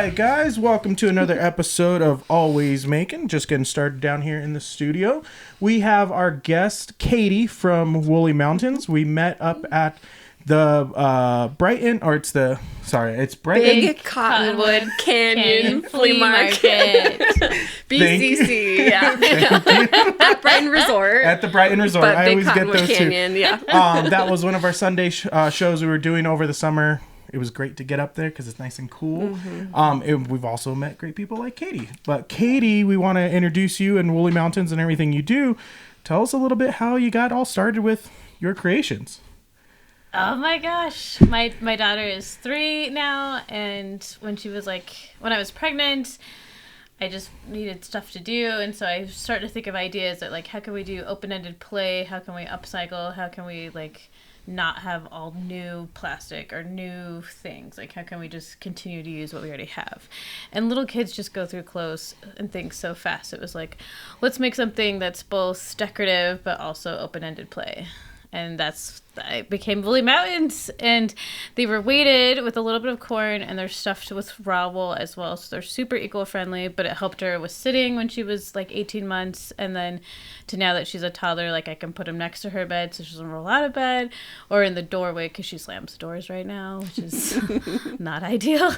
right, guys, welcome to another episode of Always Making. Just getting started down here in the studio. We have our guest, Katie from Woolly Mountains. We met up at the Brighton, or it's Brighton. Big Cottonwood Canyon Flea Market. BCC, yeah. At Brighton Resort. At the Brighton Resort. But I Big always get Cottonwood those Canyon, two. yeah. That was one of our Sunday shows we were doing over the summer. It was great to get up there because it's nice and cool. Mm-hmm. We've also met great people like Katie. But Katie, we want to introduce you and Woolly Mountains and everything you do. Tell us a little bit how you got all started with your creations. Oh my gosh. My daughter is 3 now, and when I was pregnant, I just needed stuff to do, and so I started to think of ideas that, like, how can we do open-ended play? How can we upcycle? How can we, like, not have all new plastic or new things? Like, how can we just continue to use what we already have? And little kids just go through clothes and things so fast. It was like, let's make something that's both decorative but also open-ended play. And I became Woolly Mountains, and they were weighted with a little bit of corn, and they're stuffed with raw wool as well. So they're super eco-friendly, but it helped her with sitting when she was like 18 months. And then to now that she's a toddler, like I can put them next to her bed so she doesn't roll out of bed, or in the doorway because she slams the doors right now, which is not ideal.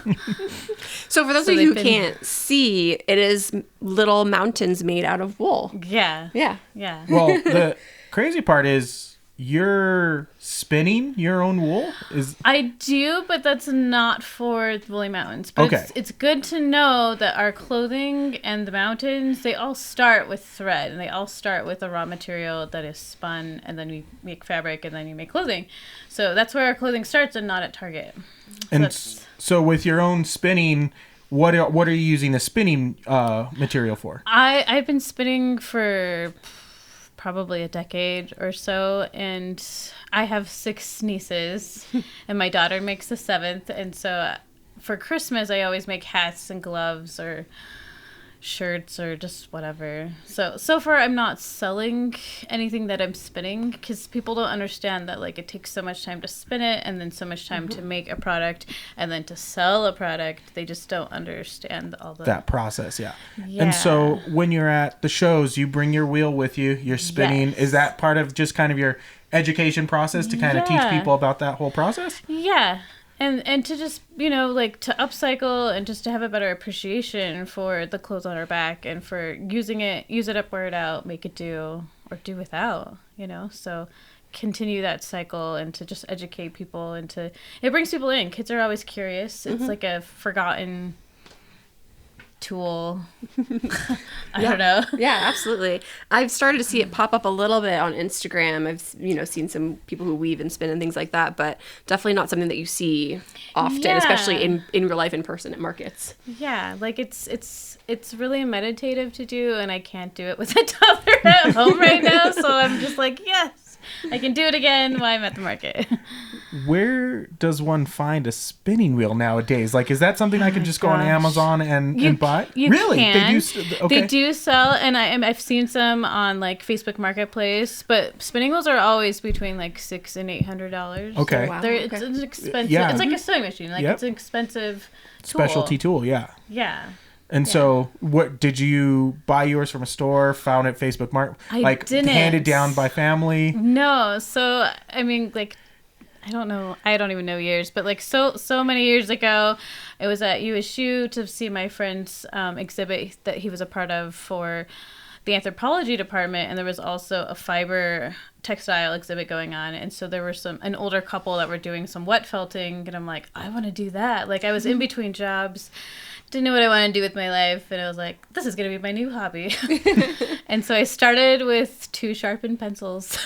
So for those of you who can't see, it is little mountains made out of wool. Yeah. Yeah. Yeah. Well, the crazy part is you're spinning your own wool? I do, but that's not for Woolly Mountains. But okay. It's good to know that our clothing and the mountains, they all start with thread, and they all start with a raw material that is spun, and then we make fabric, and then you make clothing. So that's where our clothing starts, and not at Target. So with your own spinning, what are you using the spinning material for? I've been spinning for probably a decade or so, and I have 6 nieces, and my daughter makes the 7th, and so for Christmas I always make hats and gloves or shirts or just whatever. So far I'm not selling anything that I'm spinning, because people don't understand that, like, it takes so much time to spin it and then so much time to make a product and then to sell a product. They just don't understand all that process. Yeah. And so when you're at the shows, you bring your wheel with you, you're spinning. Yes. Is that part of just kind of your education process to kind of teach people about that whole process? Yeah. And to just, like, to upcycle and just to have a better appreciation for the clothes on our back and for use it up, wear it out, make it do, or do without, So continue that cycle and to just educate people, and it brings people in. Kids are always curious. It's like a forgotten tool. I don't know. Yeah, absolutely. I've started to see it pop up a little bit on Instagram. I've seen some people who weave and spin and things like that, but definitely not something that you see often, especially in real life, in person at markets. Yeah, like it's really meditative to do, and I can't do it with a toddler at home right now, so I'm just like, yes, I can do it again while I'm at the market. Where does one find a spinning wheel nowadays? Like, is that something I can just go on Amazon and buy? You really? Can. They do sell, and I've seen some on, like, Facebook Marketplace, but spinning wheels are always between like $600 and $800. Okay. So it's an expensive. Yeah. It's like a sewing machine. Like, it's an expensive tool. Specialty tool. Yeah. Yeah. And so, what did you buy yours from a store? Found it Facebook Market? I didn't. Handed down by family? No. So I mean, like, I don't know. I don't even know years, but like so many years ago, I was at USU to see my friend's exhibit that he was a part of for the anthropology department, and there was also a fiber textile exhibit going on, and so there were an older couple that were doing some wet felting, and I'm like, I want to do that. Like, I was in between jobs, didn't know what I wanted to do with my life, and I was like, this is gonna be my new hobby. And so I started with 2 sharpened pencils.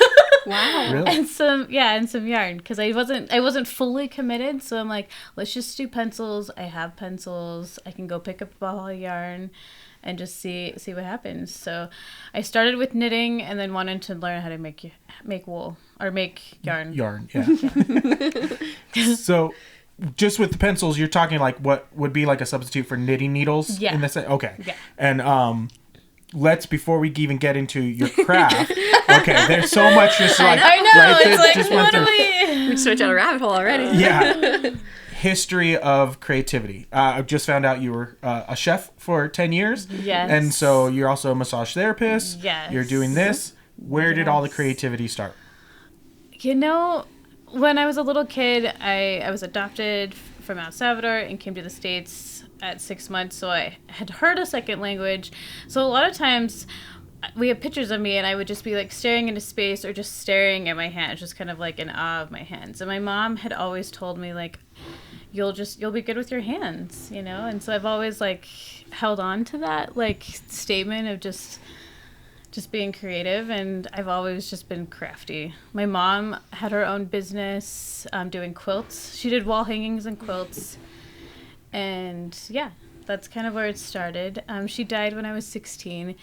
Wow. Really? And some yarn, because I wasn't fully committed, so I'm like, let's just do pencils. I have pencils. I can go pick up a ball of yarn and just see what happens. So I started with knitting, and then wanted to learn how to make wool or make yarn. Yarn, yeah. So just with the pencils, you're talking like what would be like a substitute for knitting needles? Yeah. In this? Okay. Yeah. And before we even get into your craft, okay, there's so much just like... I know, right, it's like, just what do we... We switched out a rabbit hole already. Yeah. history of creativity. I just found out you were a chef for 10 years. Yes. And so you're also a massage therapist. Yes. You're doing this. Where did all the creativity start? You know, when I was a little kid, I was adopted from El Salvador and came to the States at 6 months, so I had heard a second language. So a lot of times we have pictures of me and I would just be like staring into space or just staring at my hands, just kind of like in awe of my hands. And my mom had always told me like, you'll be good with your hands, you know? And so I've always like held on to that like statement of just being creative, and I've always just been crafty. My mom had her own business doing quilts. She did wall hangings and quilts. And yeah, that's kind of where it started. She died when I was 16,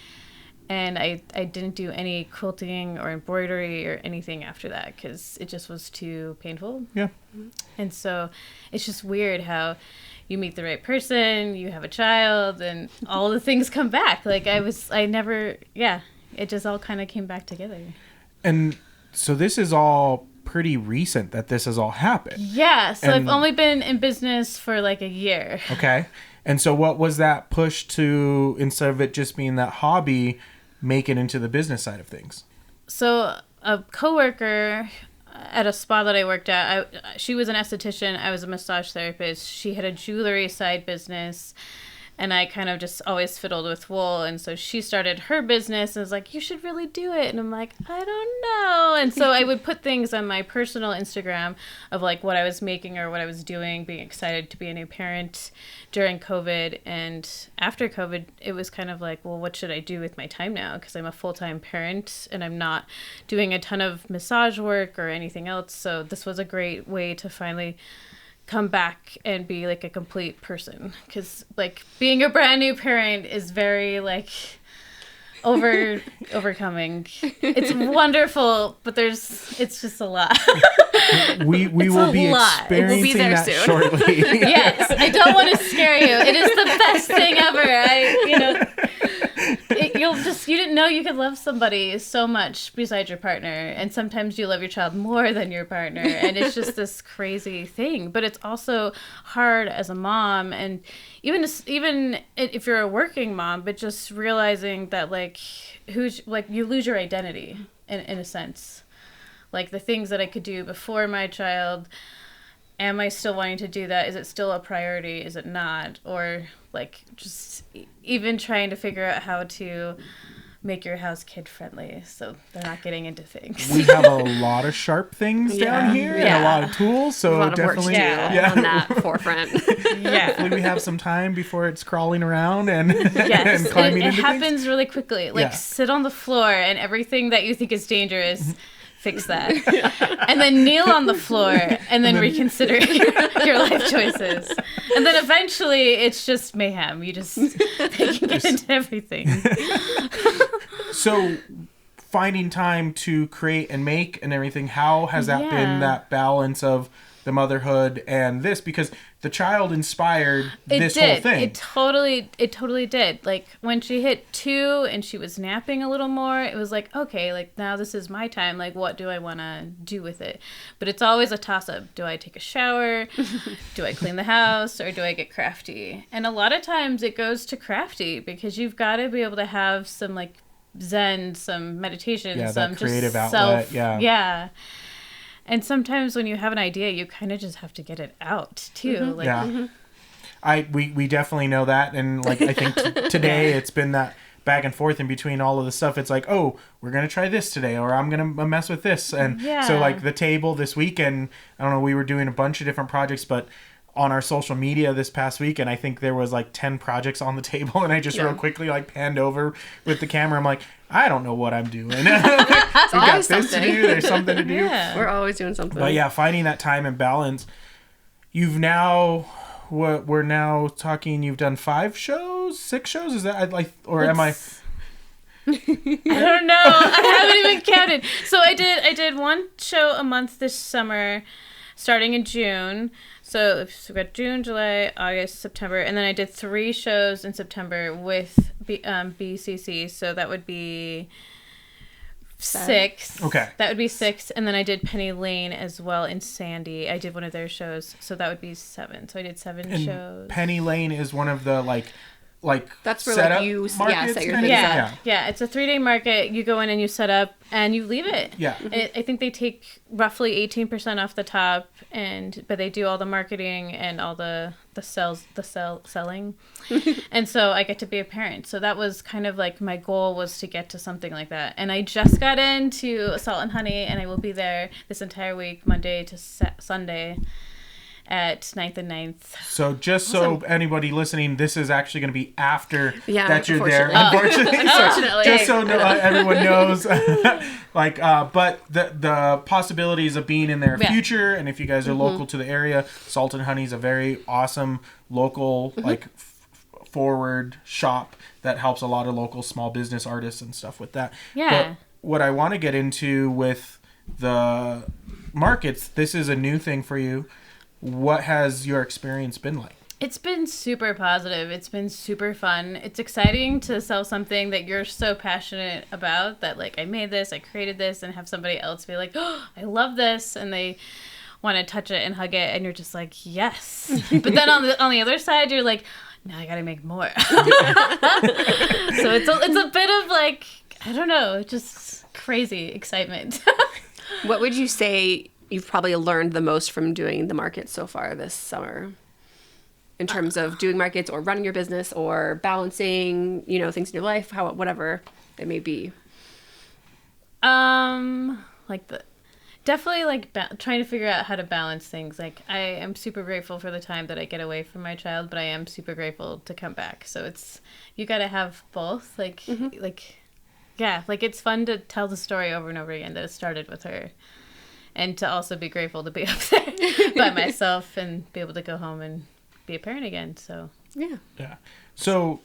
and I didn't do any quilting or embroidery or anything after that because it just was too painful. Yeah. And so it's just weird how you meet the right person, you have a child, and all the things come back. Like it just all kind of came back together. And so this is all pretty recent that this has all happened. Yeah, so I've only been in business for like a year. Okay. And so what was that push to, instead of it just being that hobby, make it into the business side of things? So a coworker at a spa that I worked at, she was an esthetician, I was a massage therapist. She had a jewelry side business, and I kind of just always fiddled with wool. And so she started her business and was like, you should really do it. And I'm like, I don't know. And so I would put things on my personal Instagram of like what I was making or what I was doing, being excited to be a new parent during COVID. And after COVID, it was kind of like, well, what should I do with my time now? Because I'm a full-time parent and I'm not doing a ton of massage work or anything else. So this was a great way to finally come back and be like a complete person, because like being a brand new parent is very like overcoming. It's wonderful, but it's just a lot. We will be experiencing be there that soon. shortly. Yes, I don't want to scare you. It is the best thing ever. You didn't know you could love somebody so much besides your partner, and sometimes you love your child more than your partner, and it's just this crazy thing. But it's also hard as a mom, and even if you're a working mom, but just realizing that like you lose your identity in a sense. Like the things that I could do before my child, am I still wanting to do that? Is it still a priority? Is it not? Or like just even trying to figure out how to make your house kid friendly so they're not getting into things. We have a lot of sharp things down here and a lot of tools, so a lot definitely of work to do on that forefront. Hopefully we have some time before it's crawling around and, yes, and climbing it into happens things. really quickly. Like sit on the floor and everything that you think is dangerous, fix that. And then kneel on the floor and then reconsider your life choices. And then eventually it's just mayhem. You just they can get into everything. So finding time to create and make and everything, how has that been, that balance of the motherhood and this? Because the child inspired this whole thing. It totally did. Like when she hit 2 and she was napping a little more, it was like, okay, like now this is my time. Like what do I want to do with it? But it's always a toss up. Do I take a shower? Do I clean the house? Or do I get crafty? And a lot of times it goes to crafty because you've got to be able to have some like Zen, some meditation, some that creative just outlet. Yeah. And sometimes when you have an idea, you kind of just have to get it out too. We definitely know that, and like I think today it's been that back and forth in between all of the stuff. It's like, oh, we're gonna try this today, or I'm gonna mess with this, and so like the table this weekend. I don't know. We were doing a bunch of different projects, but on our social media this past week, and I think there was like 10 projects on the table, and I just real quickly like panned over with the camera. I'm like, I don't know what I'm doing. We've got this to do. There's something to do. Yeah. We're always doing something. But finding that time and balance. We're now talking. You've done 5 shows, 6 shows. Is that am I? I don't know. I haven't even counted. So I did 1 show a month this summer, starting in June. So we've got June, July, August, September, and then I did 3 shows in September with BCC. So that would be 6. Okay. That would be 6. And then I did Penny Lane as well in Sandy. I did one of their shows. So that would be 7. So I did 7 And shows. Penny Lane is one of the like that's where setup like you markets set your kind things of? up. Yeah, it's a 3-day market. You go in and you set up and you leave it. Yeah. I think they take roughly 18% off the top, but they do all the marketing and all the selling. And so I get to be a parent. So that was kind of like my goal, was to get to something like that. And I just got into Salt and Honey, and I will be there this entire week, Monday to Sunday, at 9th and 9th. So just so anybody listening, this is actually going to be after that you're there. Unfortunately. Unfortunately. Just so everyone knows. But the possibilities of being in their future, and if you guys are local to the area, Salt and Honey is a very awesome local, forward shop that helps a lot of local small business artists and stuff with that. Yeah. But what I want to get into with the markets, this is a new thing for you. What has your experience been like? It's been super positive. It's been super fun. It's exciting to sell something that you're so passionate about, that like, I made this, I created this, and have somebody else be like, oh, I love this, and they want to touch it and hug it, and you're just like, yes. But then on the other side, you're like, now I gotta make more. So it's a bit of like, I don't know, just crazy excitement. What would you say you've probably learned the most from doing the market so far this summer, in terms of doing markets or running your business or balancing, things in your life, whatever it may be? Definitely trying to figure out how to balance things. Like, I am super grateful for the time that I get away from my child, but I am super grateful to come back. So you got to have both. It's fun to tell the story over and over again that it started with her. And to also be grateful to be up there by myself and be able to go home and be a parent again. So yeah. So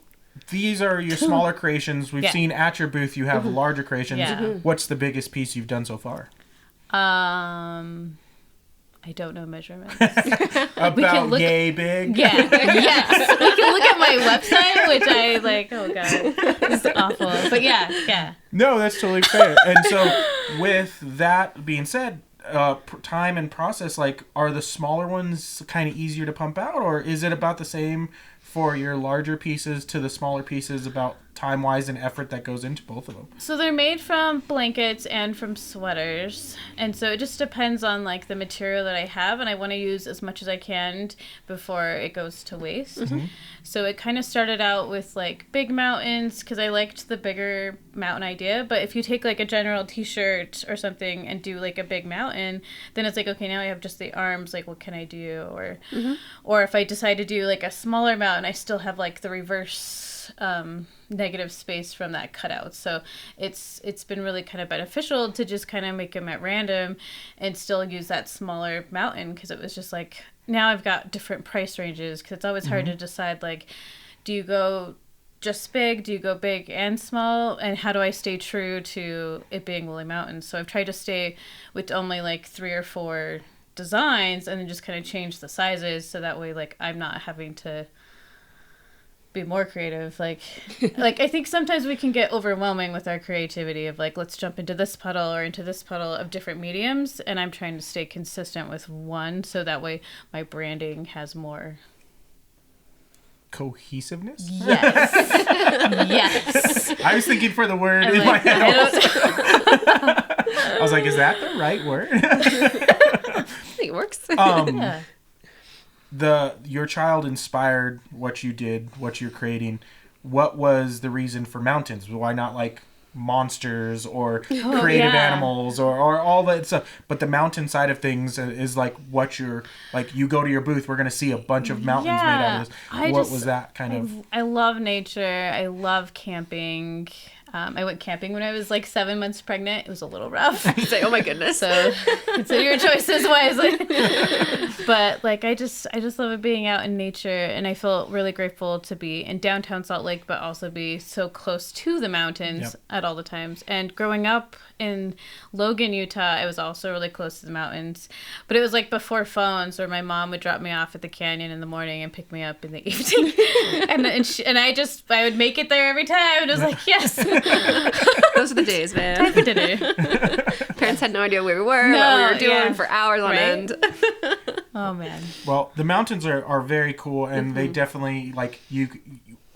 these are your smaller creations. We've seen at your booth you have larger creations. Yeah. What's the biggest piece you've done so far? I don't know measurements. About yay big? Yeah. Yes. You can look at my website, which I like, oh god, it's awful. But yeah. No, that's totally fair. And so with that being said, time and process, are the smaller ones kind of easier to pump out, or is it about the same for your larger pieces to the smaller pieces, about time-wise and effort that goes into both of them? So they're made from blankets and from sweaters, and so it just depends on the material that I have, and I want to use as much as I can before it goes to waste. Mm-hmm. So it kind of started out with big mountains, because I liked the bigger mountain idea. But if you take a general t-shirt or something and do a big mountain, then it's okay, now I have just the arms, what can I do? Or if I decide to do a smaller mountain, I still have the reverse negative space from that cutout. So it's been really kind of beneficial to just kind of make them at random and still use that smaller mountain, because it was just now I've got different price ranges, because it's always hard to decide do you go just big, do you go big and small, and how do I stay true to it being Woolly Mountains? So I've tried to stay with only 3 or 4 designs, and then just kind of change the sizes, so that way I'm not having to be more creative. I think sometimes we can get overwhelming with our creativity of let's jump into this puddle or into this puddle of different mediums, and I'm trying to stay consistent with one, so that way my branding has more cohesiveness. Yes. Yes. I was thinking for the word in my head. I was like, is that the right word? I think it works. Yeah. Your child inspired what you did, what you're creating. What was the reason for mountains? Why not monsters or creative animals or all that stuff? But the mountain side of things is what you're you go to your booth, we're going to see a bunch of mountains made out of this. What was that kind of? I love nature. I love camping. I went camping when I was 7 months pregnant. It was a little rough. Oh my goodness. So consider your choices wisely. But I just love it being out in nature, and I feel really grateful to be in downtown Salt Lake, but also be so close to the mountains at all the times. And growing up in Logan, Utah, I was also really close to the mountains. But it was before phones, where my mom would drop me off at the canyon in the morning and pick me up in the evening. and I would make it there every time. And it was yes. Those are the days, man. Time for dinner. Parents had no idea where we were, No, what we were doing yeah. for hours on Right? end. Oh man. Well, the mountains are very cool, and they definitely like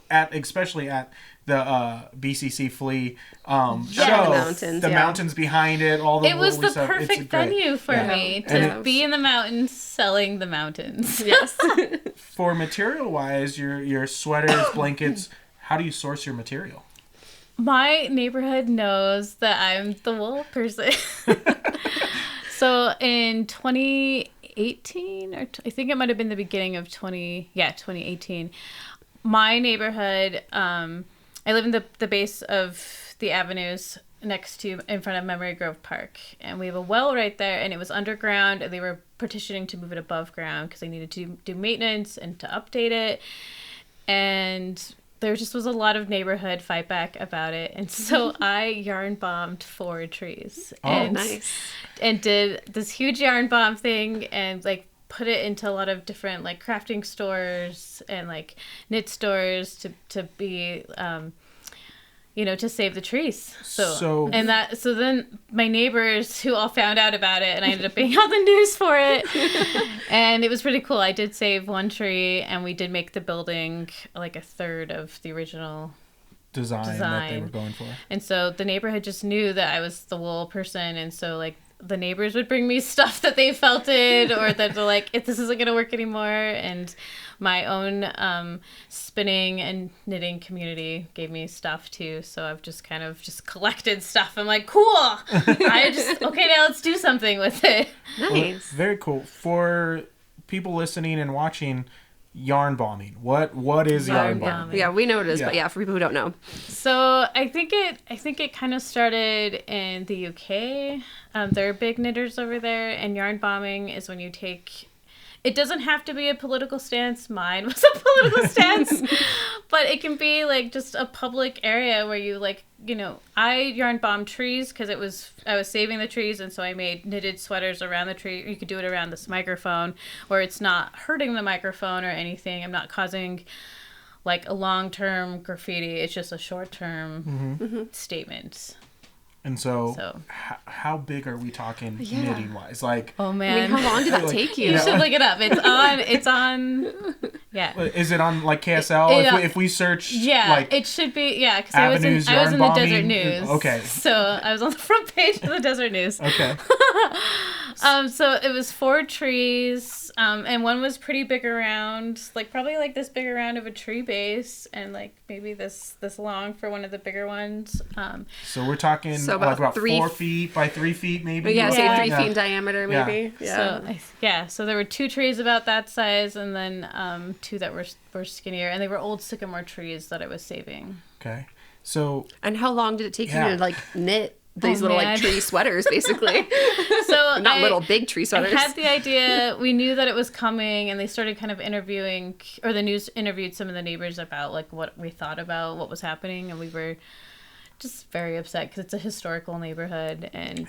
especially at the BCC Flea show. The mountains, behind it, all the It was woolly the stuff. It's perfect great. venue for Yeah. me And to be in the mountains selling the mountains. Yes. For material wise, your sweaters, blankets, how do you source your material? My neighborhood knows that I'm the wool person. So in 2018, I think it might have been the beginning of 2018, my neighborhood, I live in the base of the avenues in front of Memory Grove Park. And we have a well right there, and it was underground, and they were petitioning to move it above ground because they needed to do maintenance and to update it. And there just was a lot of neighborhood fight back about it. And so I yarn bombed 4 trees. Oh, nice. And did this huge yarn bomb thing and like put it into a lot of different like crafting stores and like knit stores to be to save the trees. So then my neighbors who all found out about it, and I ended up being on the news for it. And it was pretty cool. I did save 1 tree, and we did make the building like a third of the original Design that they were going for. And so the neighborhood just knew that I was the wool person, and so like the neighbors would bring me stuff that they felted or that they're like, if this isn't going to work anymore. And my own spinning and knitting community gave me stuff too. So I've just kind of just collected stuff. I'm like, cool. Okay, now let's do something with it. Nice. Well, very cool. For people listening and watching, yarn bombing. What is yarn bombing? Yeah, we know what it is, Yeah. but yeah, for people who don't know. So I think it kind of started in the UK. There are big knitters over there, and yarn bombing is when you take. It doesn't have to be a political stance. Mine was a political stance, but it can be like just a public area where you like, I yarn bombed trees because I was saving the trees, and so I made knitted sweaters around the tree. You could do it around this microphone where it's not hurting the microphone or anything. I'm not causing like a long-term graffiti. It's just a short-term statement. And so how big are we talking knitting wise? Like, oh I man, mean, how long did that take you? You should look it up. It's on. Yeah. is it on like KSL? If we search, like, it should be. Yeah, because Avenues, I was in the yarn Desert bombing? News. Okay. So I was on the front page of the Desert News. Okay. So it was 4 trees, and one was pretty big around, like probably like this big around of a tree base, and like maybe this long for one of the bigger ones. So we're talking about 4 feet by 3 feet, maybe. Yeah, say 3 Yeah. feet in diameter, maybe. Yeah. So there were 2 trees about that size, and then 2 that were skinnier, and they were old sycamore trees that I was saving. Okay. So. And how long did it take you to like knit these little man. like tree sweaters, basically? So Not little big tree sweaters. I had the idea. We knew that it was coming, and they started kind of interviewing, or the news interviewed some of the neighbors about like what we thought about what was happening, and we were just very upset because it's a historical neighborhood, and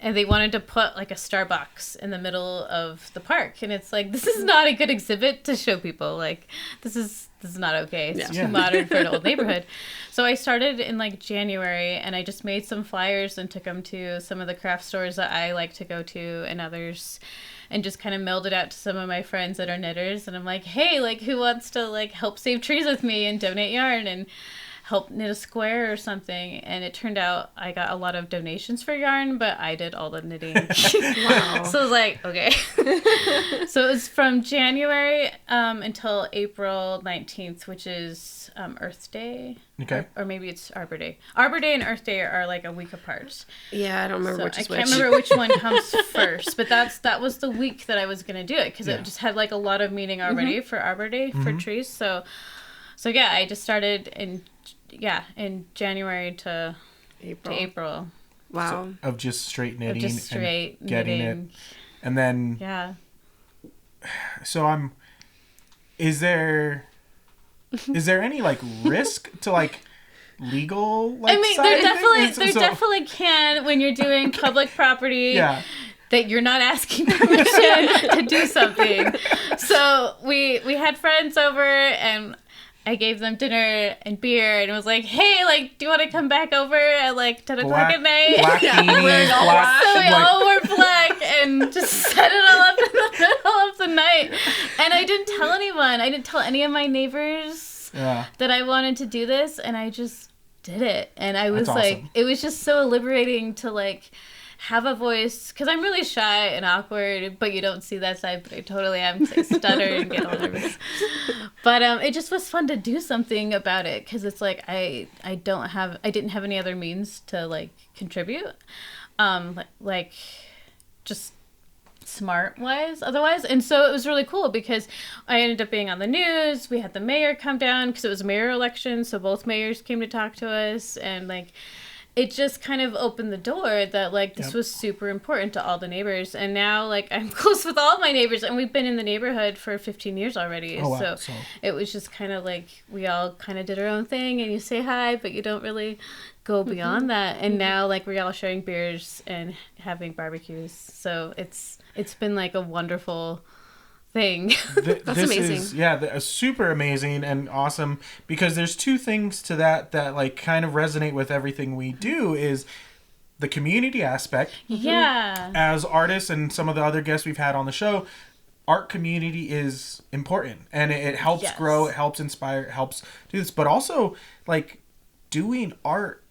they wanted to put like a Starbucks in the middle of the park, and it's like, this is not a good exhibit to show people. Like, this is not okay. It's too modern for an old neighborhood. So I started in like January, and I just made some flyers and took them to some of the craft stores that I like to go to and others, and just kind of mailed it out to some of my friends that are knitters. And I'm like, hey, like, who wants to like help save trees with me and donate yarn and help knit a square or something? And it turned out I got a lot of donations for yarn, but I did all the knitting. Wow. So I was like, okay. So it was from January until April 19th, which is Earth Day. Okay. Or maybe it's Arbor Day. Arbor Day and Earth Day are like a week apart. Yeah, I don't remember which is which. I can't remember which one comes first, but that was the week that I was going to do it, because it just had like a lot of meaning already for Arbor Day for trees. So yeah, I just started in January to April. Wow. So, of just straight knitting. Of just straight and getting knitting. it. And then. Yeah. So is there any like risk to like legal like I mean, side of things? there definitely can when you're doing public property. Yeah. That you're not asking permission to do something. So we had friends over, and I gave them dinner and beer and was like, hey, like, do you want to come back over at like 10 o'clock at night? Black beanies, black. So we all wore black and just set it all up in the middle of the night. And I didn't tell anyone. I didn't tell any of my neighbors that I wanted to do this. And I just did it. And I was like, awesome. it was just so liberating to like have a voice, because I'm really shy and awkward, but you don't see that side, but I totally am, because I stutter and get all nervous. But it just was fun to do something about it, because it's like I didn't have any other means to like contribute, like just smart wise otherwise. And so it was really cool because I ended up being on the news. We had the mayor come down because it was a mayor election, so both mayors came to talk to us, and like it just kind of opened the door that like this was super important to all the neighbors. And now like I'm close with all my neighbors, and we've been in the neighborhood for 15 years already. Oh, wow. So it was just kind of like we all kind of did our own thing, and you say hi, but you don't really go beyond that. And now like we're all sharing beers and having barbecues. So it's been like a wonderful thing. That's amazing. Super amazing and awesome, because there's two things to that like kind of resonate with everything we do is the community aspect. Yeah. As artists and some of the other guests we've had on the show, art community is important, and it helps grow, it helps inspire, it helps do this, but also like doing art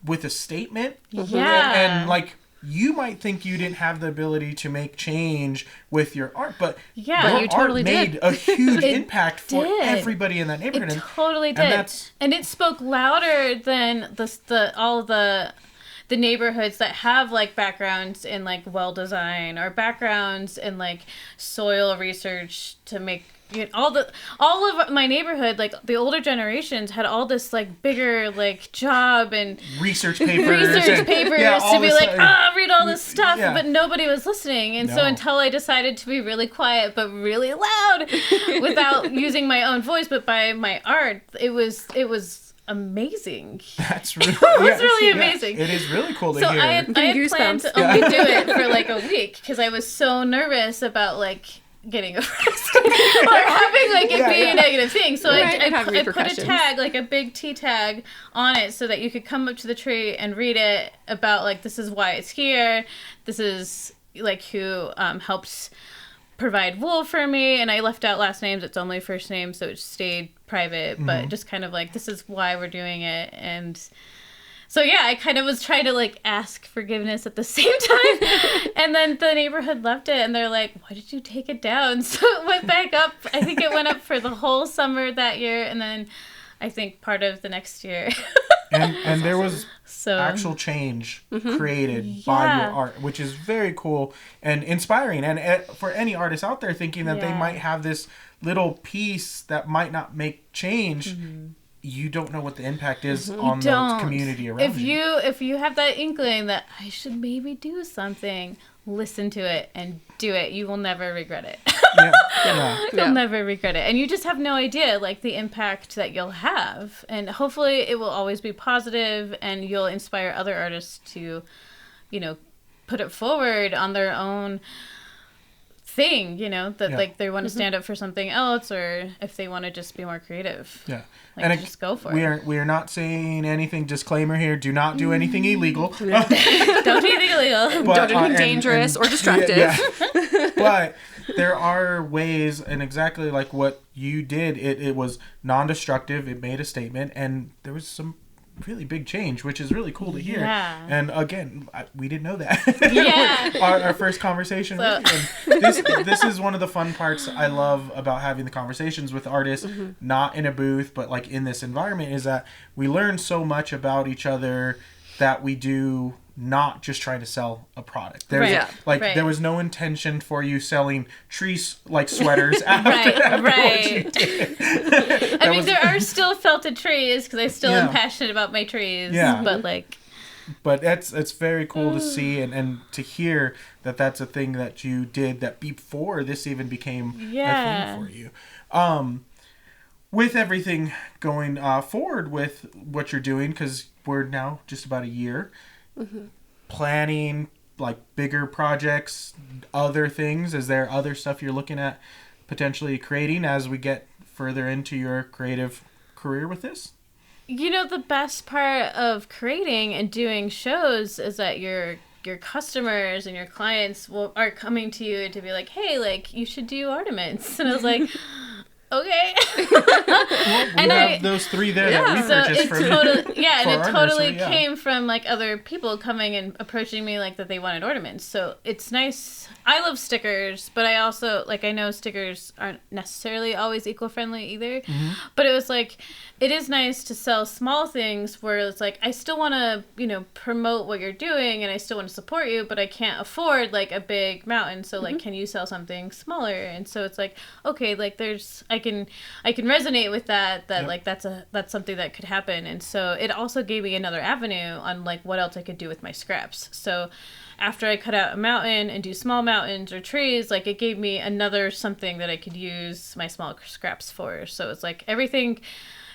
with a statement. And like you might think you didn't have the ability to make change with your art, but your you totally art made a huge impact for did. everybody in that neighborhood. It totally did. And it spoke louder than all the neighborhoods that have like backgrounds in like well design or backgrounds in like soil research to make all of my neighborhood, like the older generations had all this like bigger like job and research papers to be like, read all this stuff, Yeah. but nobody was listening. And so until I decided to be really quiet but really loud without using my own voice but by my art, it was amazing. That's really, it was really amazing. It is really cool to so hear. I had planned to only do it for like a week because I was so nervous about like getting arrested or having like it be a negative thing. So I put a tag, like a big T tag on it so that you could come up to the tree and read it about like, this is why it's here. This is like who helps provide wool for me. And I left out last names. It's only first names. So it stayed private, but just kind of like, this is why we're doing it. And so yeah, I kind of was trying to like ask forgiveness at the same time. And then the neighborhood loved it and they're like, why did you take it down? So it went back up. I think it went up for the whole summer that year, and then I think part of the next year. and there was actual change created by your art, which is very cool and inspiring. And for any artist out there thinking that they might have this little piece that might not make change, you don't know what the impact is on the community around you. If you have that inkling that I should maybe do something, listen to it and do it. You will never regret it. You'll never regret it. And you just have no idea like the impact that you'll have. And hopefully it will always be positive and you'll inspire other artists to, put it forward on their own thing, that like they want to stand up for something else, or if they want to just be more creative. And just go for it. We are not saying anything, disclaimer here, do not do anything illegal. Don't do anything illegal. Don't do anything dangerous or destructive. But there are ways, and exactly like what you did, it was non-destructive, it made a statement, and there was some really big change, which is really cool to hear. And again, we didn't know that. Our first conversation with you. And this is one of the fun parts I love about having the conversations with artists, not in a booth, but like in this environment, is that we learn so much about each other that we do not just trying to sell a product. There was no intention for you selling sweaters after what you did. I mean, there are still felted trees because I still am passionate about my trees. But it's very cool to see and to hear that that's a thing that you did that before this even became a thing for you. With everything going forward with what you're doing, because we're now just about a year planning like bigger projects, other things. Is there other stuff you're looking at potentially creating as we get further into your creative career with this? The best part of creating and doing shows is that your customers and your clients are coming to you to be like, hey, like, you should do ornaments. And I was like, okay. Well, we have those 3 there that we purchased for it totally nursery, came from like other people coming and approaching me like that they wanted ornaments. So it's nice. I love stickers, but I also I know stickers aren't necessarily always eco-friendly either. Mm-hmm. But it was like, it is nice to sell small things where it's like, I still want to, promote what you're doing and I still want to support you, but I can't afford like a big mountain. So like, can you sell something smaller? And so it's like, okay, like I can resonate with that yep. Like that's something that could happen. And so it also gave me another avenue on like what else I could do with my scraps. So after I cut out a mountain and do small mountains or trees, like it gave me another something that I could use my small scraps for. So it's like everything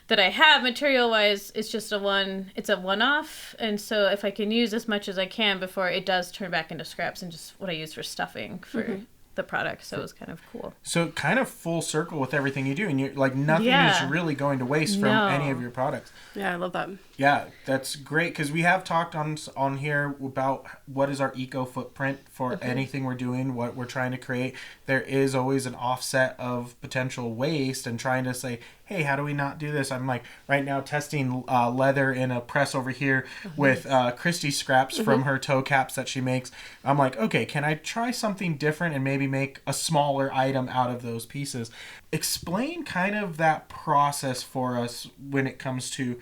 that I have material wise, it's just a one-off. And so if I can use as much as I can before it does turn back into scraps and just what I use for stuffing for the product. So it was kind of cool. So kind of full circle with everything you do, and you're like, nothing is really going to waste from any of your products. Yeah, I love that. Yeah, that's great, because we have talked on here about what is our eco footprint for anything we're doing, what we're trying to create. There is always an offset of potential waste, and trying to say, hey, how do we not do this? I'm like right now testing leather in a press over here with Christy's scraps from her toe caps that she makes. I'm like, okay, can I try something different and maybe make a smaller item out of those pieces? Explain kind of that process for us when it comes to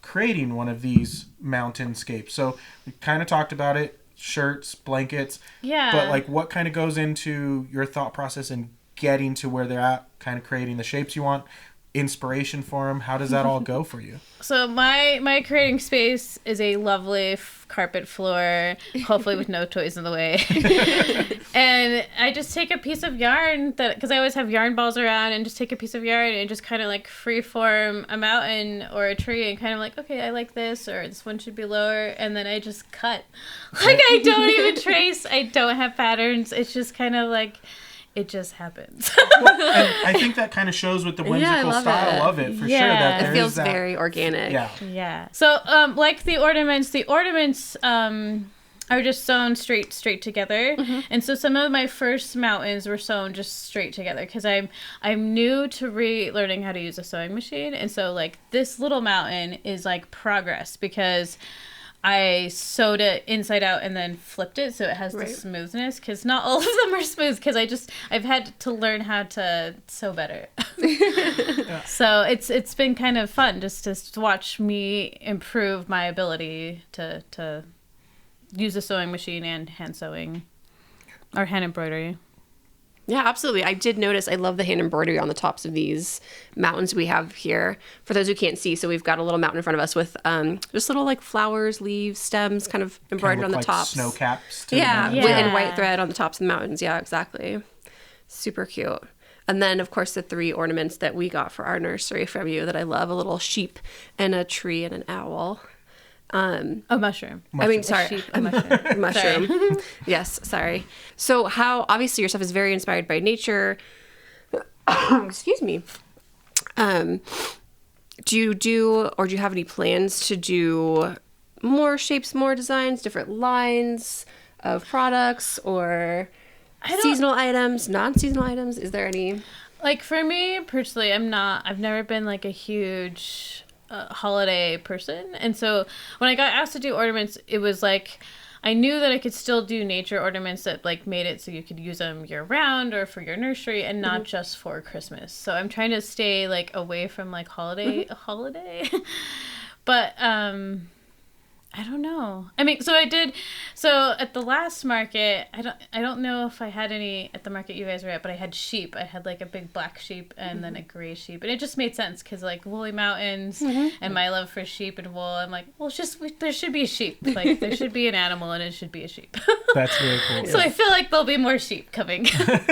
creating one of these mountain scapes. So we kind of talked about it, shirts, blankets. Yeah. But like, what kind of goes into your thought process in getting to where they're at, kind of creating the shapes you want, inspiration for them? How does that all go for you? So my creating space is a lovely carpet floor, hopefully with no toys in the way. And I just take a piece of yarn because I always have yarn balls around, and just take a piece of yarn and just kind of like freeform a mountain or a tree and kind of like, okay, I like this, or this one should be lower. And then I just cut. Like, I don't even trace. I don't have patterns. It's just kind of like, it just happens. Well, and I think that kind of shows with the whimsical style of it, for sure. That it feels very organic. Yeah. So, like the ornaments are just sewn straight together. And so some of my first mountains were sewn just straight together because I'm new to learning how to use a sewing machine. And so like this little mountain is like progress because I sewed it inside out and then flipped it so it has the smoothness, because not all of them are smooth because I've had to learn how to sew better. So it's been kind of fun just to watch me improve my ability to use a sewing machine and hand sewing or hand embroidery. Yeah, absolutely. I did notice, I love the hand embroidery on the tops of these mountains we have here. For those who can't see, so we've got a little mountain in front of us with just little like flowers, leaves, stems kind of embroidered on the tops. Snow caps. And white thread on the tops of the mountains. Yeah, exactly. Super cute. And then, of course, the 3 ornaments that we got for our nursery from you that I love, a little sheep and a tree and an owl. A mushroom. I mean, sorry. A sheep, a mushroom. Mushroom. Yes, sorry. So how, obviously your stuff is very inspired by nature. Excuse me. Do you have any plans to do more shapes, more designs, different lines of products, or seasonal items, non-seasonal items? Is there any? Like for me personally, I've never been like a huge holiday person, and so when I got asked to do ornaments, it was like I knew that I could still do nature ornaments that like made it so you could use them year round or for your nursery and not just for Christmas. So I'm trying to stay like away from like holiday. But I don't know. I mean, so at the last market, I don't know if I had any at the market you guys were at, but I had sheep. I had like a big black sheep and then a gray sheep. And it just made sense because like woolly mountains and my love for sheep and wool, I'm like, well, there should be a sheep. Like there should be an animal and it should be a sheep. That's really cool. So I feel like there'll be more sheep coming.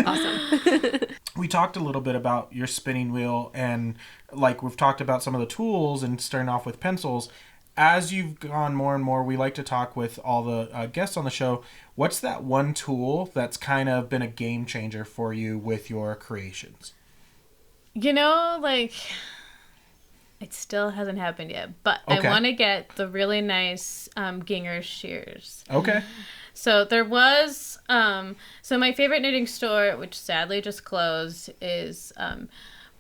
Awesome. We talked a little bit about your spinning wheel, and like we've talked about some of the tools and starting off with pencils. As you've gone more and more, we like to talk with all the guests on the show. What's that one tool that's kind of been a game changer for you with your creations? You know, like It still hasn't happened yet, but Okay. I want to get the really nice Ginger shears. Okay. So there was, so my favorite knitting store, which sadly just closed, is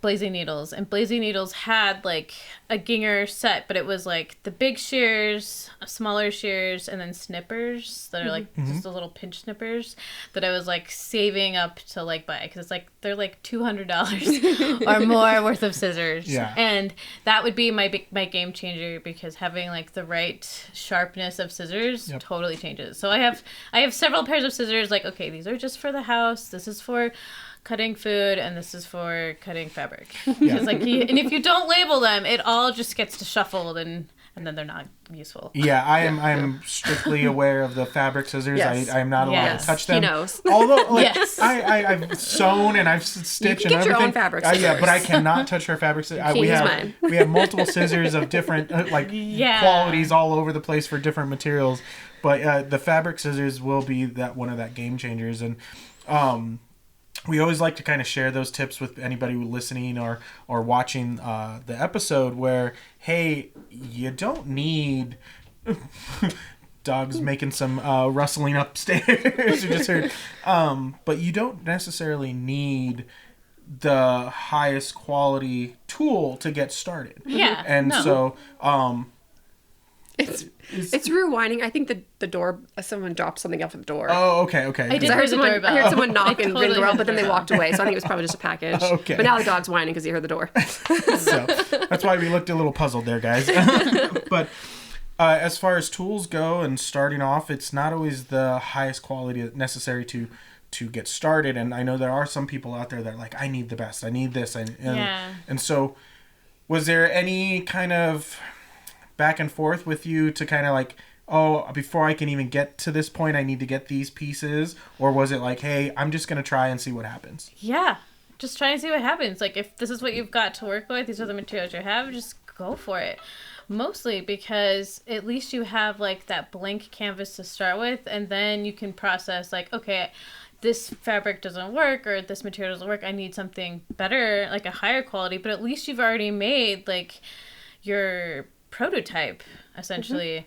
Blazing Needles. And Blazing Needles had like a Ginger set, but it was like the big shears, smaller shears, and then snippers that are like just the little pinch snippers that I was like saving up to like buy, because it's like they're like $200 or more worth of scissors. Yeah. And that would be my game changer, because having like the right sharpness of scissors totally changes. So I have several pairs of scissors. Like, okay, these are just for the house. This is for cutting food, and this is for cutting fabric. Because like, and if you don't label them, it all just gets shuffled, and then they're not useful. Yeah, I'm strictly aware of the fabric scissors. Yes. I'm not allowed to touch them. He knows. Although, like, Yes. I've sewn and I've stitched You can and get your everything. own fabric Yeah, scissors. but I cannot touch her fabric scissors. Use mine. We have multiple scissors of different qualities all over the place for different materials. But the fabric scissors will be one of that game changers, and we always like to kind of share those tips with anybody listening or watching the episode, where, hey, you don't need dogs making some rustling upstairs. You just heard, but you don't necessarily need the highest quality tool to get started. Yeah, and so It's rewinding. I think the door. Someone dropped something off at the door. Oh, okay. I did I heard hear the someone. doorbell. I heard someone knock and totally ring the heard bell, the but then they doorbell. walked away. So I think it was probably just a package. Okay. But now the dog's whining because he heard the door. So that's why we looked a little puzzled there, guys. But as far as tools go and starting off, it's not always the highest quality necessary to get started. And I know there are some people out there that are like, I need the best. I need this. And so was there any kind of back and forth with you to kind of like, oh, before I can even get to this point, I need to get these pieces? Or was it like, hey, I'm just going to try and see what happens? Yeah. Just try and see what happens. Like, if this is what you've got to work with, these are the materials you have, just go for it. Mostly because at least you have, like, that blank canvas to start with, and then you can process, like, okay, this fabric doesn't work, or this material doesn't work, I need something better, like a higher quality, but at least you've already made, like, your prototype, essentially,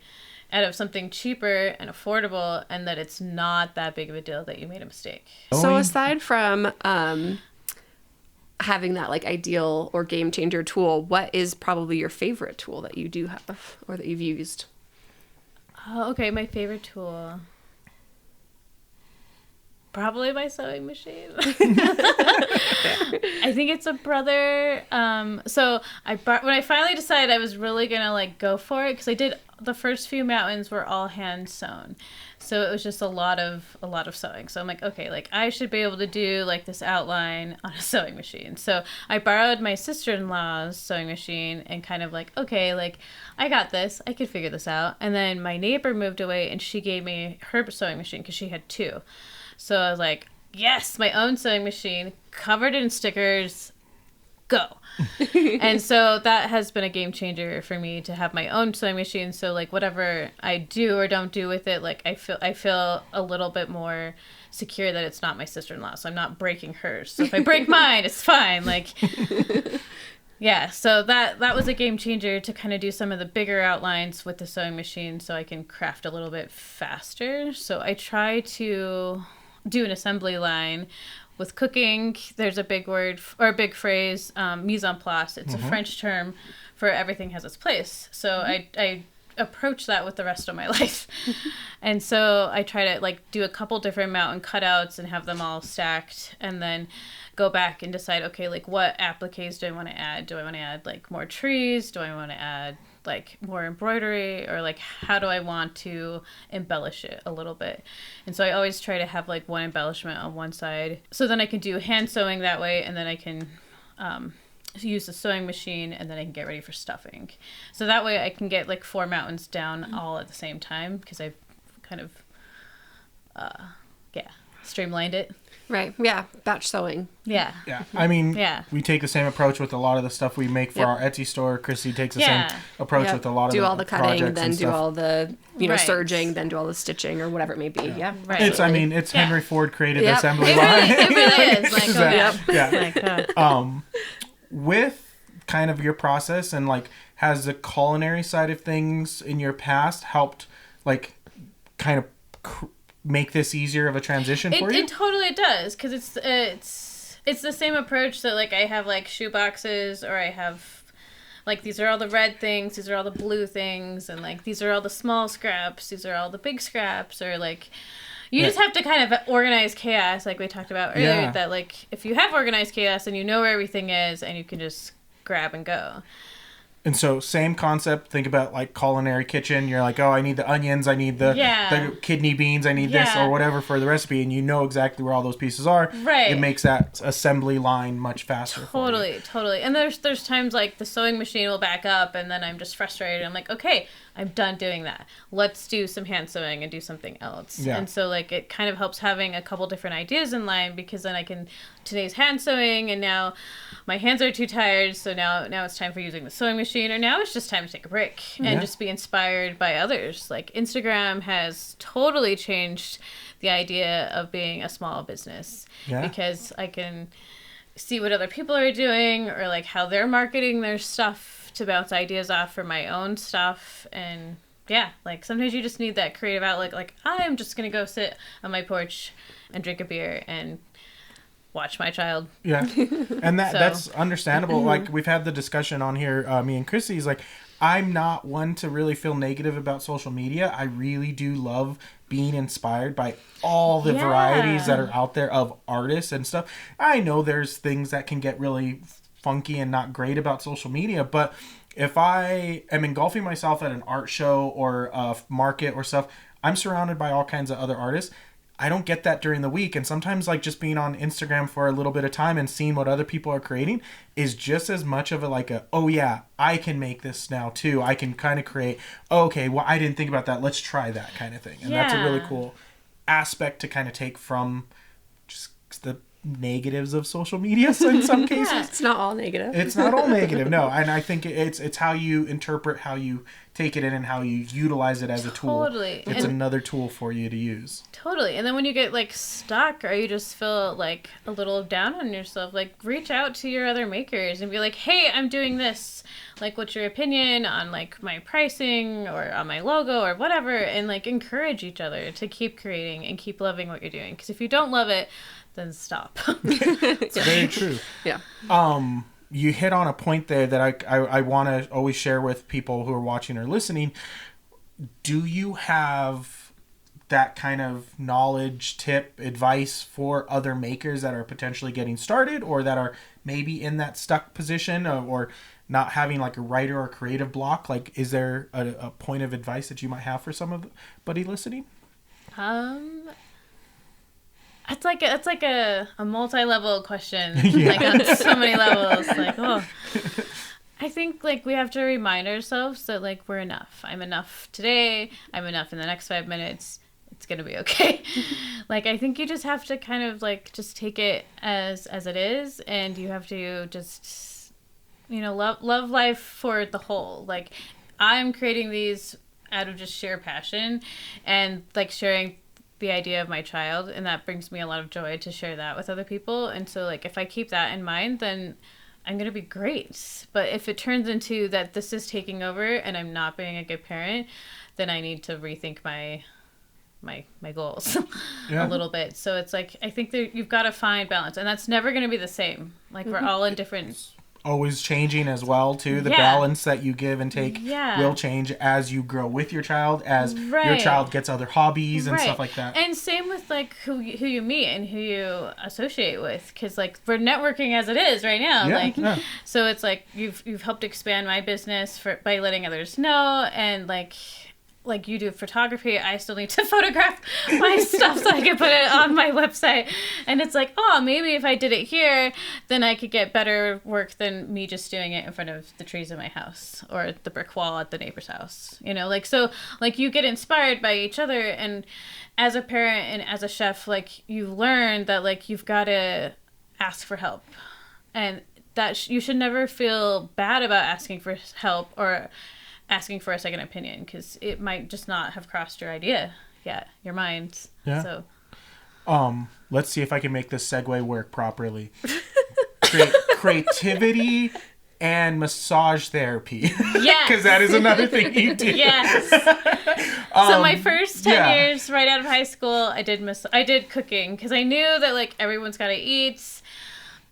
out of something cheaper and affordable, and that it's not that big of a deal that you made a mistake. So aside from having that like ideal or game changer tool, what is probably your favorite tool that you do have or that you've used? Oh, okay, my favorite tool. Probably my sewing machine. I think it's a Brother. So when I finally decided I was really gonna like go for it, because I did the first few mountains were all hand sewn, so it was just a lot of sewing. So I'm like, okay, like I should be able to do like this outline on a sewing machine. So I borrowed my sister-in-law's sewing machine and kind of like, okay, like I got this, I could figure this out. And then my neighbor moved away and she gave me her sewing machine because she had two. So I was like, yes, my own sewing machine, covered in stickers, go. And so that has been a game changer for me to have my own sewing machine. So like whatever I do or don't do with it, like I feel a little bit more secure that it's not my sister-in-law. So I'm not breaking hers. So if I break mine, it's fine. Like, yeah. So that was a game changer to kind of do some of the bigger outlines with the sewing machine so I can craft a little bit faster. So I try to do an assembly line. With cooking, there's a big word or a big phrase, mise en place. It's a French term for everything has its place. So I approach that with the rest of my life. And so I try to like do a couple different mountain cutouts and have them all stacked, and then go back and decide, okay, like what appliques do I want to add? Do I want to add like more trees? Do I want to add like more embroidery, or like how do I want to embellish it a little bit? And so I always try to have like one embellishment on one side, so then I can do hand sewing that way, and then I can use the sewing machine, and then I can get ready for stuffing. So that way I can get like 4 mountains down all at the same time, because I've kind of streamlined it. Right. Yeah. Batch sewing. Yeah. I mean, we take the same approach with a lot of the stuff we make for our Etsy store. Chrissy takes the same approach with a lot of do the all the cutting, then do stuff. all the serging, then do all the stitching or whatever it may be. Yeah. Right. It's it's Henry Ford created the assembly It line. really is. Like, with kind of your process, and like has the culinary side of things in your past helped like kind of make this easier of a transition for you? It totally does, because it's the same approach that like I have like shoe boxes, or I have like these are all the red things, these are all the blue things, and like these are all the small scraps, these are all the big scraps, or like you just have to kind of organize chaos, like we talked about earlier, that like if you have organized chaos and you know where everything is and you can just grab and go. And so same concept, think about like culinary kitchen. You're like, oh, I need the onions, I need the kidney beans, I need this or whatever for the recipe. And you know exactly where all those pieces are. Right. It makes that assembly line much faster. Totally. And there's times like the sewing machine will back up and then I'm just frustrated. I'm like, okay, I'm done doing that. Let's do some hand sewing and do something else. Yeah. And so like it kind of helps having a couple different ideas in line, because then I can, today's hand sewing and now my hands are too tired, so now it's time for using the sewing machine, or now it's just time to take a break and just be inspired by others. Like Instagram has totally changed the idea of being a small business, because I can see what other people are doing, or like how they're marketing their stuff to bounce ideas off for my own stuff. And like sometimes you just need that creative outlet. Like I'm just gonna go sit on my porch and drink a beer and watch my child. Yeah. And that's understandable. Like we've had the discussion on here, me and Chrissy's like, I'm not one to really feel negative about social media. I really do love being inspired by all the varieties that are out there of artists and stuff. I know there's things that can get really funky and not great about social media, but if I am engulfing myself at an art show or a market or stuff, I'm surrounded by all kinds of other artists. I don't get that during the week, and sometimes like just being on Instagram for a little bit of time and seeing what other people are creating is just as much of oh yeah, I can make this now too. I can kind of create, okay, well I didn't think about that, let's try that kind of thing. And that's a really cool aspect to kind of take from just the negatives of social media in some cases. It's not all negative. It's not all negative, no. And I think it's how you interpret, how you take it in, and how you utilize it as a tool. Totally. It's another tool for you to use. Totally. And then when you get like stuck, or you just feel like a little down on yourself, like reach out to your other makers and be like, hey, I'm doing this. Like, what's your opinion on like my pricing or on my logo or whatever? And like encourage each other to keep creating and keep loving what you're doing. Because if you don't love it, then stop. It's very true. Yeah. You hit on a point there that I want to always share with people who are watching or listening. Do you have that kind of knowledge, tip, advice for other makers that are potentially getting started, or that are maybe in that stuck position, or not having like a writer or creative block? Like, is there a point of advice that you might have for somebody listening? It's like a multi-level question, like on so many levels. Like, I think like we have to remind ourselves that like we're enough. I'm enough today. I'm enough in the next 5 minutes. It's gonna be okay. Like I think you just have to kind of like just take it as it is, and you have to just love life for the whole. Like I'm creating these out of just sheer passion, and like sharing the idea of my child, and that brings me a lot of joy to share that with other people. And so like if I keep that in mind, then I'm gonna be great. But if it turns into that this is taking over and I'm not being a good parent, then I need to rethink my goals a little bit. So it's like I think that you've got to find balance, and that's never gonna be the same. Like we're all in different, always changing as well too. The balance that you give and take will change as you grow with your child, as your child gets other hobbies and stuff like that. And same with like who you meet and who you associate with, because like we're networking as it is right now. So it's like you've helped expand my business by letting others know, and like you do photography, I still need to photograph my stuff so I can put it on my website. And it's like, oh, maybe if I did it here, then I could get better work than me just doing it in front of the trees in my house or the brick wall at the neighbor's house. So like you get inspired by each other. And as a parent and as a chef, like you learn that like you've got to ask for help. And that you should never feel bad about asking for help or asking for a second opinion, because it might just not have crossed your idea yet, your mind. So let's see if I can make this segue work properly. Creativity and massage therapy. Yes. Because that is another thing you do. Yes. So my first 10 years right out of high school, I did cooking because I knew that like everyone's got to eat.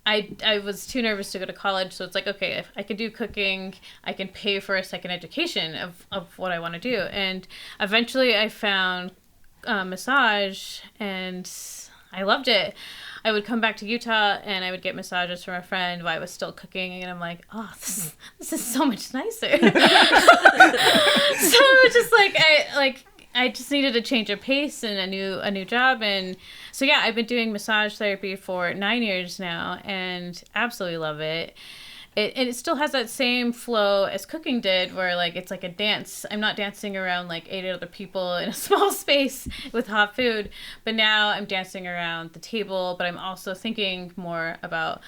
I was too nervous to go to college, so it's like, okay, if I can do cooking, I can pay for a second education of what I want to do. And eventually I found massage, and I loved it. I would come back to Utah, and I would get massages from a friend while I was still cooking, and I'm like, oh, this is so much nicer. So it was just like, I just needed a change of pace and a new job. And so, yeah, I've been doing massage therapy for 9 years now and absolutely love it. It still has that same flow as cooking did, where like it's like a dance. I'm not dancing around like 8 other people in a small space with hot food, but now I'm dancing around the table, but I'm also thinking more about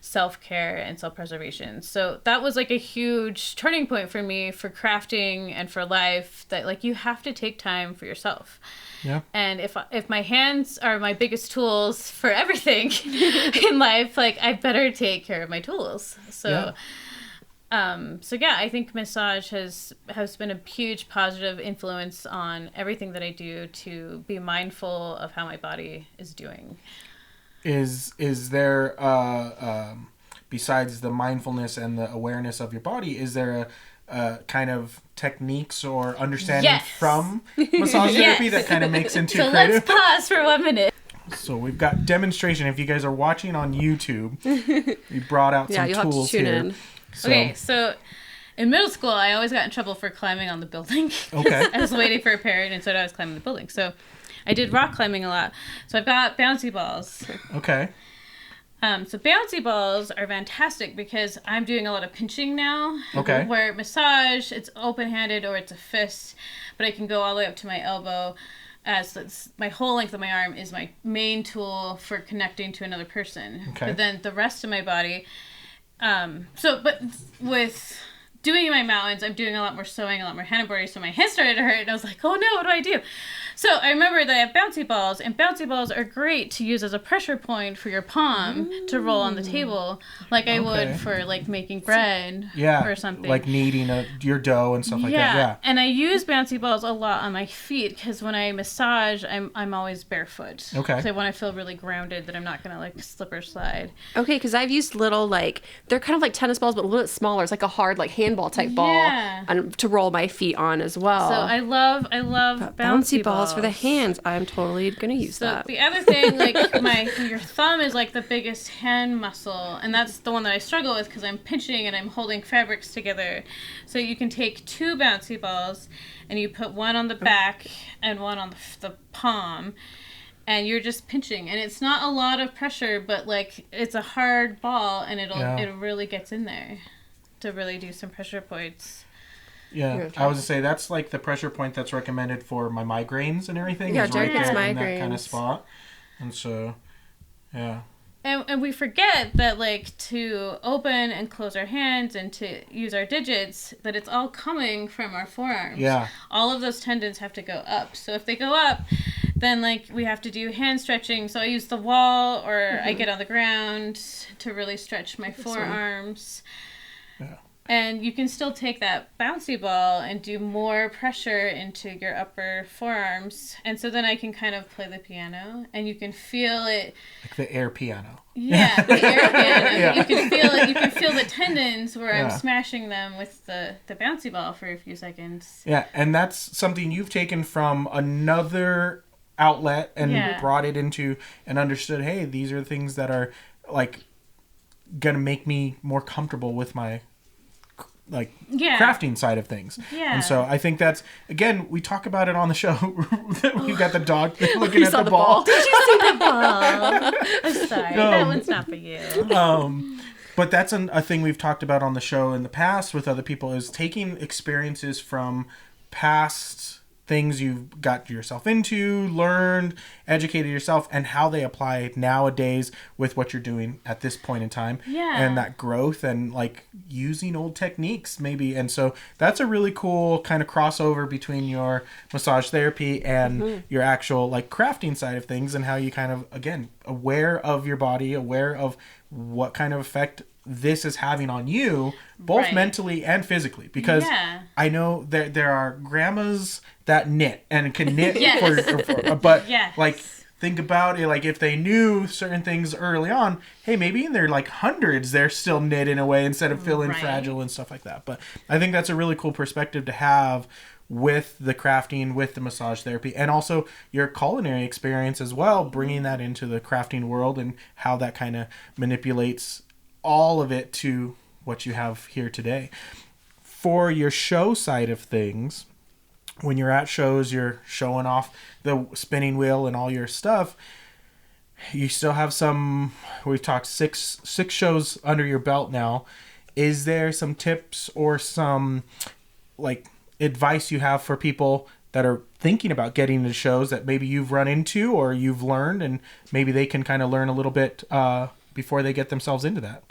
self-care and self-preservation. So that was like a huge turning point for me for crafting and for life, that like you have to take time for yourself. Yeah. And if my hands are my biggest tools for everything in life, like I better take care of my tools. So yeah, I think massage has been a huge positive influence on everything that I do, to be mindful of how my body is doing. Is there besides the mindfulness and the awareness of your body, is there a kind of techniques or understanding from massage therapy that kind of makes into so creative? Let's pause for 1 minute. So we've got demonstration. If you guys are watching on YouTube, we brought out some you'll tools have to tune here. in. So, Okay, so in middle school, I always got in trouble for climbing on the building. Okay. I was waiting for a parent, and so I was climbing the building. So I did rock climbing a lot. So I've got bouncy balls. Okay. So bouncy balls are fantastic because I'm doing a lot of pinching now. Okay. Where massage, it's open-handed or it's a fist, but I can go all the way up to my elbow. As my whole length of my arm is my main tool for connecting to another person. Okay. But then the rest of my body. But with doing my mountains, I'm doing a lot more sewing, a lot more hand embroidery, so my hands started to hurt, and I was like, oh no, what do I do? So I remember that I have bouncy balls, and bouncy balls are great to use as a pressure point for your palm to roll on the table, like I would for like making bread or something. Like kneading your dough and stuff like that. Yeah. And I use bouncy balls a lot on my feet because when I massage, I'm always barefoot. Okay. So I want to feel really grounded, that I'm not going to like slip or slide. Okay, because I've used little, like, they're kind of like tennis balls, but a little bit smaller. It's like a hard, like, handball type ball to roll my feet on as well. So I love bouncy balls for the hands. I'm totally going to use that. The other thing, like, your thumb is like the biggest hand muscle, and that's the one that I struggle with because I'm pinching and I'm holding fabrics together. So you can take 2 bouncy balls and you put one on the back and one on the palm, and you're just pinching, and it's not a lot of pressure, but like it's a hard ball, and it really gets in there to really do some pressure points. Yeah, I was to say that's like the pressure point that's recommended for my migraines and everything. Yeah, is right there migraines. in that kind of spot, and so, yeah. And we forget that, like, to open and close our hands and to use our digits, that it's all coming from our forearms. Yeah. All of those tendons have to go up. So if they go up, then, like, we have to do hand stretching. So I use the wall, or I get on the ground to really stretch my forearms. Yeah. And you can still take that bouncy ball and do more pressure into your upper forearms. And so then I can kind of play the piano, and you can feel it. Like the air piano. Yeah, the air piano. Yeah. You can feel it. You can feel the tendons where I'm smashing them with the bouncy ball for a few seconds. Yeah, and that's something you've taken from another outlet and brought it into and understood, hey, these are things that are, like, going to make me more comfortable with my crafting side of things. Yeah. And so I think that's, again, we talk about it on the show. We got the dog looking at the ball. Did you see the ball? I'm sorry. That one's not for you. But that's a thing we've talked about on the show in the past with other people, is taking experiences from past things you've got yourself into, learned, educated yourself, and how they apply nowadays with what you're doing at this point in time. Yeah. And that growth and like using old techniques maybe. And so that's a really cool kind of crossover between your massage therapy and your actual like crafting side of things, and how you kind of, again, aware of your body, aware of what kind of effect this is having on you, both Right. mentally and physically. Because I know there are grandmas that knit and can knit but like, think about it, like if they knew certain things early on, hey, maybe in their like hundreds they're still knit in a way instead of feeling fragile and stuff like that. But I think that's a really cool perspective to have with the crafting, with the massage therapy, and also your culinary experience as well, bringing that into the crafting world and how that kind of manipulates all of it to what you have here today. For your show side of things, when you're at shows, you're showing off the spinning wheel and all your stuff. You still have some, we've talked six shows under your belt now. Is there some tips or some like advice you have for people that are thinking about getting into shows that maybe you've run into or you've learned, and maybe they can kind of learn a little bit before they get themselves into that?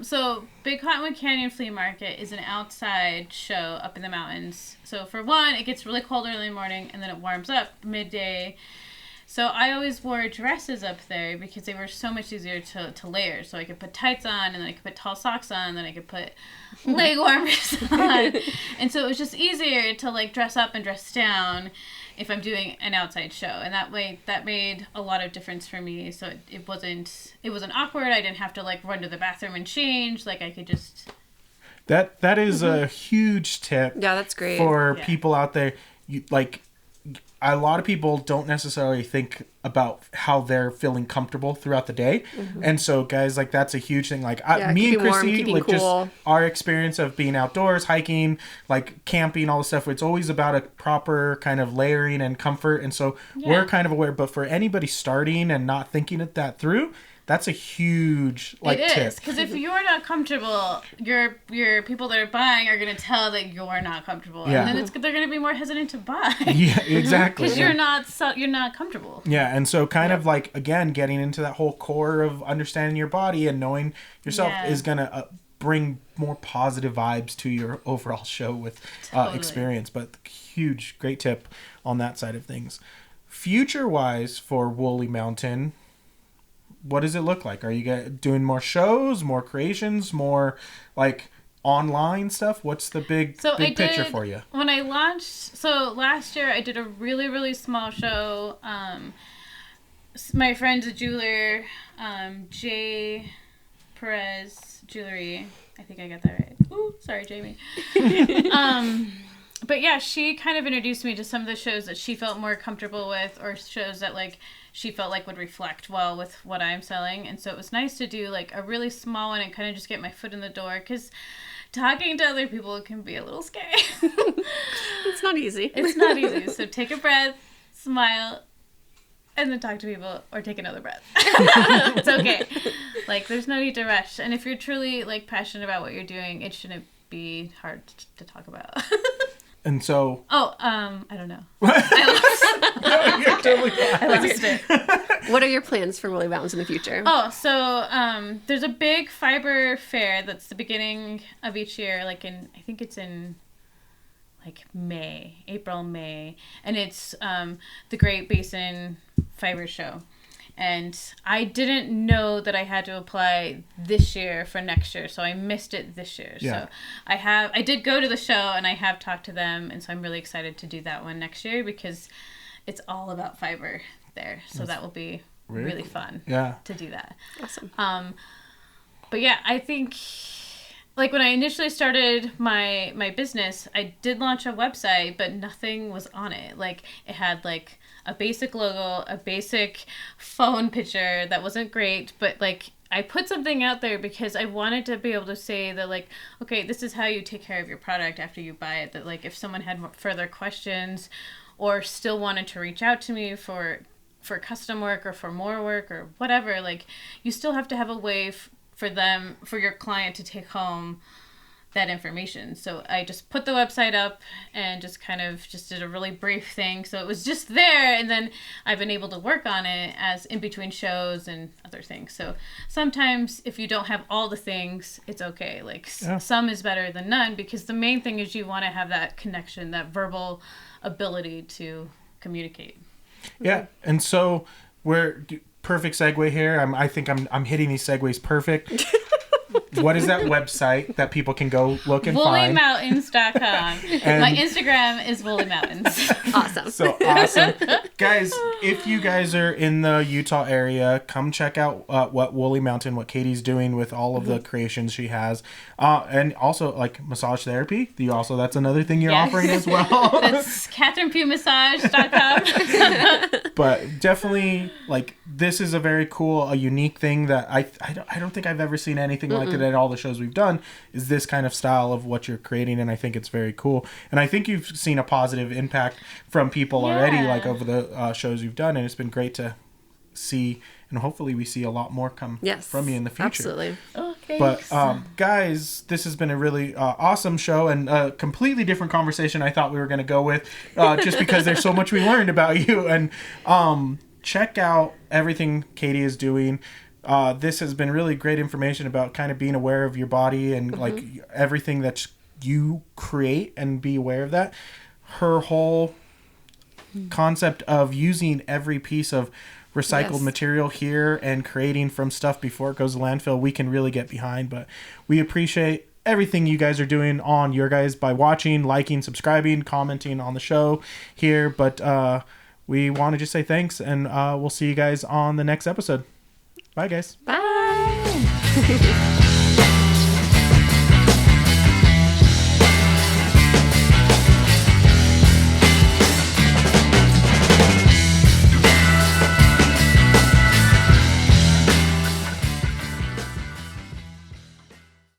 So Big Cottonwood Canyon Flea Market is an outside show up in the mountains. So for one, it gets really cold early in the morning and then it warms up midday. So I always wore dresses up there because they were so much easier to layer. So I could put tights on, and then I could put tall socks on, and then I could put leg warmers on. And so it was just easier to like dress up and dress down if I'm doing an outside show. And that made a lot of difference for me. So it wasn't awkward. I didn't have to like run to the bathroom and change. Like I could just... That is a huge tip. Yeah, that's great. For people out there. A lot of people don't necessarily think about how they're feeling comfortable throughout the day. And so guys, like, that's a huge thing. Like me and Chrissy, like cool. Just our experience of being outdoors, hiking, like camping, all the stuff, it's always about a proper kind of layering and comfort. And so we're kind of aware, but for anybody starting and not thinking that through, that's a huge tip. It is, because if you're not comfortable, your people that are buying are going to tell that you're not comfortable, and then they're going to be more hesitant to buy. Yeah, exactly. Because you're not comfortable. Yeah, and so kind of like, again, getting into that whole core of understanding your body and knowing yourself is going to bring more positive vibes to your overall show with experience. But huge, great tip on that side of things. Future-wise for Woolly Mountain, what does it look like? Are you doing more shows, more creations, more like online stuff? What's the big picture for you? When I launched, last year I did a really, really small show. My friend's a jeweler, J. Perez Jewelry. I think I got that right. Ooh, sorry, Jamie. But yeah, she kind of introduced me to some of the shows that she felt more comfortable with, or shows that like she felt like would reflect well with what I'm selling. And so it was nice to do like a really small one and kind of just get my foot in the door, because talking to other people can be a little scary. It's not easy. It's not easy. So take a breath, smile, and then talk to people, or take another breath. It's okay. Like, there's no need to rush. And if you're truly like passionate about what you're doing, it shouldn't be hard to talk about. And so... I don't know. I lost it. What are your plans for Woolly Mountains in the future? There's a big fiber fair that's the beginning of each year, like I think it's in like April, May. And it's the Great Basin Fiber Show. And I didn't know that I had to apply this year for next year, so I missed it this year. Yeah. So I did go to the show, and I have talked to them, and so I'm really excited to do that one next year, because it's all about fiber there. So that will be really fun to do that. Awesome. But yeah, I think like when I initially started my business, I did launch a website, but nothing was on it. Like, it had like a basic logo, a basic phone picture that wasn't great, but like I put something out there because I wanted to be able to say that like, okay, this is how you take care of your product after you buy it. That like if someone had further questions or still wanted to reach out to me for custom work or for more work or whatever, like you still have to have a way for your client to take home that information. So I just put the website up and just did a really brief thing. So it was just there, and then I've been able to work on it as in between shows and other things. So sometimes if you don't have all the things, it's okay. Like some is better than none, because the main thing is you want to have that connection, that verbal ability to communicate. Yeah. And so perfect segue here. I think I'm hitting these segues perfect. What is that website that people can go look and find? WoollyMountains.com. My Instagram is Woolly Mountains. Awesome. So awesome. Guys, if you guys are in the Utah area, come check out what what Katie's doing with all of the creations she has. And also, like, massage therapy. That's another thing you're offering as well. That's CatherinePughMassage.com. But definitely, like, this is a very cool, a unique thing that I don't think I've ever seen anything like it at all the shows we've done, is this kind of style of what you're creating, and I think it's very cool. And I think you've seen a positive impact from people already, like, over the shows you've done, and it's been great to see, and hopefully we see a lot more come from you in the future. Absolutely. Okay. But guys, this has been a really awesome show, and a completely different conversation I thought we were going to go with, just because there's so much we learned about you. And check out everything Katie is doing. This has been really great information about kind of being aware of your body and like everything that you create, and be aware of that. Her whole concept of using every piece of recycled material here and creating from stuff before it goes to landfill, we can really get behind. But we appreciate everything you guys are doing on your guys by watching, liking, subscribing, commenting on the show here. But we want to just say thanks, and we'll see you guys on the next episode. Bye, guys. Bye.